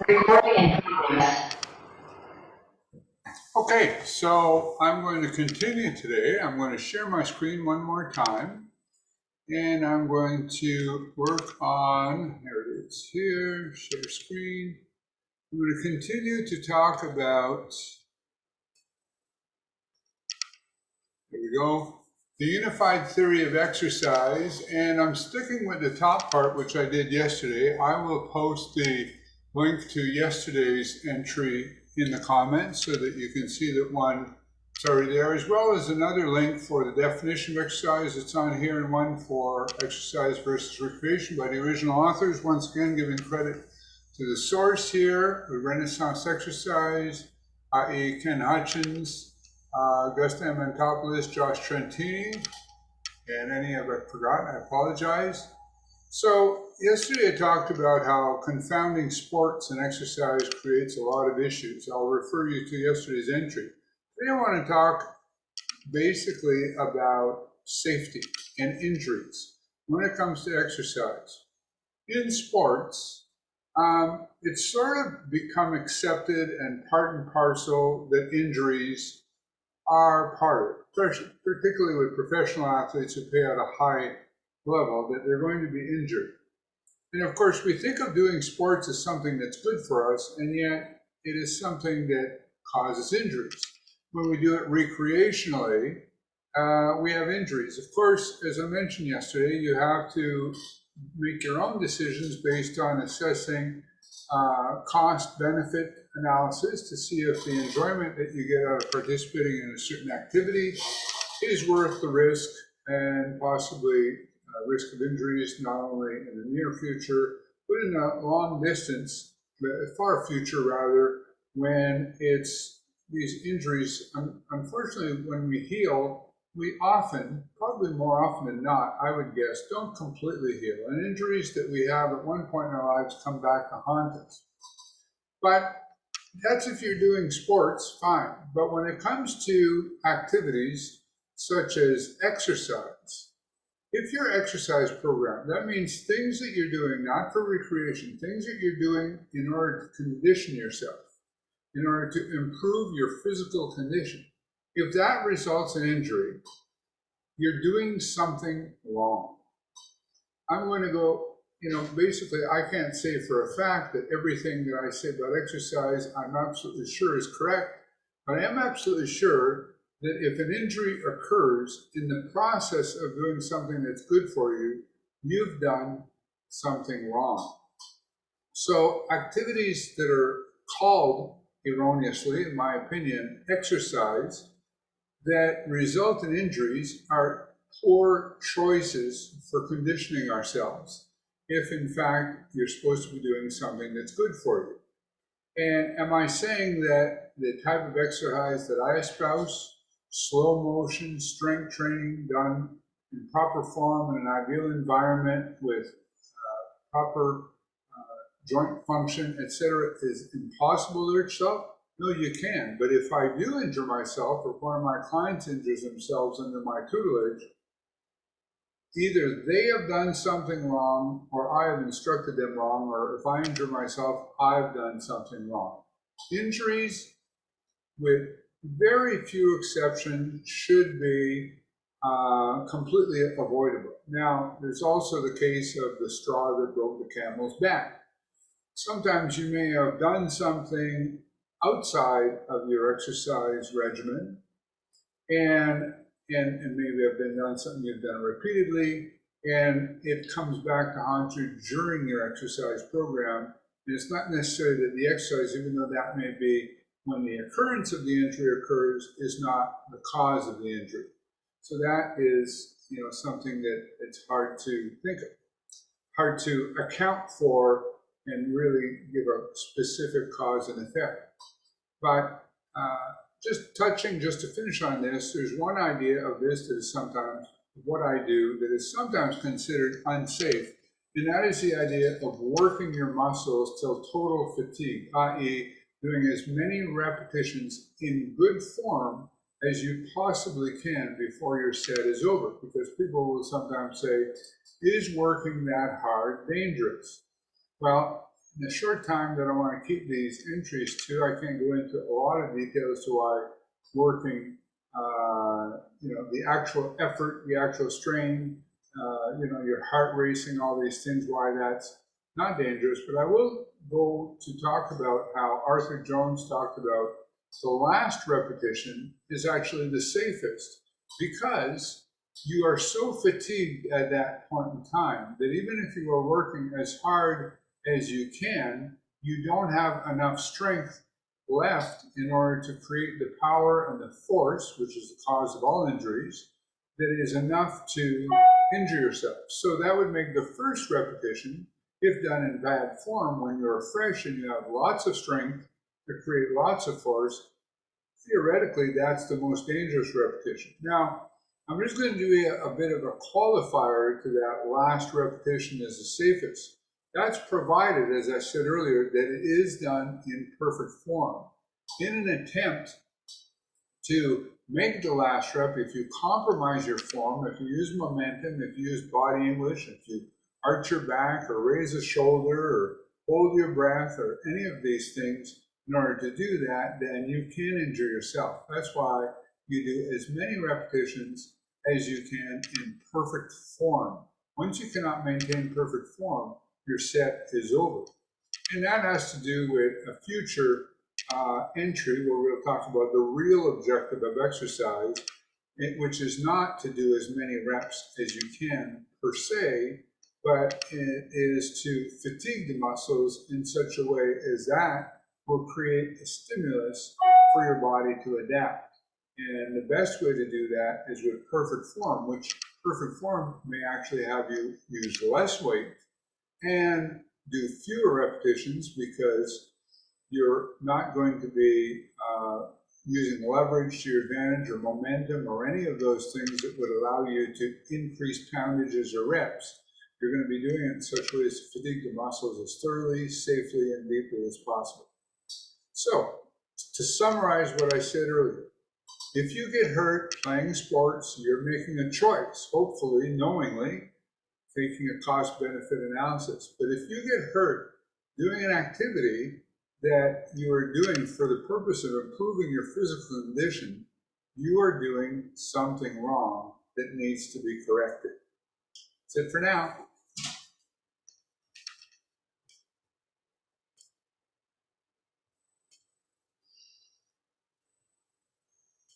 Recording in progress. Okay, so I'm going to continue today. I'm going to share my screen one more time. And I'm going to work on, here it is here, share screen. I'm going to continue to talk about, here we go, the unified theory of exercise. And I'm sticking with the top part, which I did yesterday. I will post the link to yesterday's entry in the comments so that you can see that one is already there, as well as another link for the definition of exercise that's on here, and one for exercise versus recreation by the original authors. Once again, giving credit to the source here, the Renaissance Exercise, i.e. Ken Hutchins, Augusta Mantopoulos, Josh Trentini, and any I've forgotten, I apologize. So yesterday I talked about how confounding sports and exercise creates a lot of issues. I'll refer you to yesterday's entry. Today I want to talk basically about safety and injuries when it comes to exercise. In sports, it's sort of become accepted and part and parcel that injuries are part of it, particularly with professional athletes who play at a high level, that they're going to be injured. And of course, we think of doing sports as something that's good for us, and yet it is something that causes injuries. When we do it recreationally, we have injuries. Of course, as I mentioned yesterday, you have to make your own decisions based on assessing cost-benefit analysis to see if the enjoyment that you get out of participating in a certain activity is worth the risk and possibly risk of injuries, not only in the near future, but in the long distance, far future rather, when it's these injuries. Unfortunately, when we heal, we often, probably more often than not, I would guess, don't completely heal. And injuries that we have at one point in our lives come back to haunt us. But that's if you're doing sports, fine. But when it comes to activities such as exercise, if your exercise program, that means things that you're doing not for recreation, things that you're doing in order to condition yourself, in order to improve your physical condition, if that results in injury, you're doing something wrong. I'm going to go, basically I can't say for a fact that everything that I say about exercise I'm absolutely sure is correct, but I am absolutely sure that if an injury occurs in the process of doing something that's good for you, you've done something wrong. So activities that are called erroneously, in my opinion, exercise, that result in injuries are poor choices for conditioning ourselves, if in fact you're supposed to be doing something that's good for you. And am I saying that the type of exercise that I espouse, slow motion, strength training done in proper form in an ideal environment with proper joint function, etc., is impossible to itself? No, you can. But if I do injure myself, or one of my clients injures themselves under my tutelage, either they have done something wrong, or I have instructed them wrong, or if I injure myself, I've done something wrong. Injuries, with very few exceptions, should be completely avoidable. Now, there's also the case of the straw that broke the camel's back. Sometimes you may have done something outside of your exercise regimen, and maybe have been done something you've done repeatedly, and it comes back to haunt you during your exercise program. And it's not necessarily that the exercise, even though that may be when the occurrence of the injury occurs, is not the cause of the injury. So that is, something that it's hard to think of, hard to account for and really give a specific cause and effect. But just to finish on this, there's one idea of this that is sometimes what I do that is sometimes considered unsafe, and that is the idea of working your muscles till total fatigue, i.e. doing as many repetitions in good form as you possibly can before your set is over, because people will sometimes say, is working that hard dangerous? Well, In the short time that I want to keep these entries to, I can't go into a lot of detail as to why working, the actual effort, the actual strain, your heart racing, all these things, why that's not dangerous. But I will go to talk about how Arthur Jones talked about the last repetition is actually the safest, because you are so fatigued at that point in time that even if you are working as hard as you can, you don't have enough strength left in order to create the power and the force, which is the cause of all injuries, that is enough to injure yourself. So that would make the first repetition, if done in bad form, when you're fresh and you have lots of strength to create lots of force, theoretically, that's the most dangerous repetition. Now, I'm just going to do a bit of a qualifier to that last repetition as the safest. That's provided, as I said earlier, that it is done in perfect form. In an attempt to make the last rep, if you compromise your form, if you use momentum, if you use body English, if you arch your back or raise a shoulder or hold your breath or any of these things in order to do that, then you can injure yourself. That's why you do as many repetitions as you can in perfect form. Once you cannot maintain perfect form, your set is over. And that has to do with a future entry where we'll talk about the real objective of exercise, which is not to do as many reps as you can per se, but it is to fatigue the muscles in such a way as that will create a stimulus for your body to adapt. And the best way to do that is with perfect form, which perfect form may actually have you use less weight and do fewer repetitions, because you're not going to be using leverage to your advantage or momentum or any of those things that would allow you to increase poundages or reps. You're going to be doing it in such a way as to fatigue the muscles as thoroughly, safely, and deeply as possible. So, to summarize what I said earlier, if you get hurt playing sports, you're making a choice, hopefully, knowingly, taking a cost-benefit analysis. But if you get hurt doing an activity that you are doing for the purpose of improving your physical condition, you are doing something wrong that needs to be corrected. That's it for now.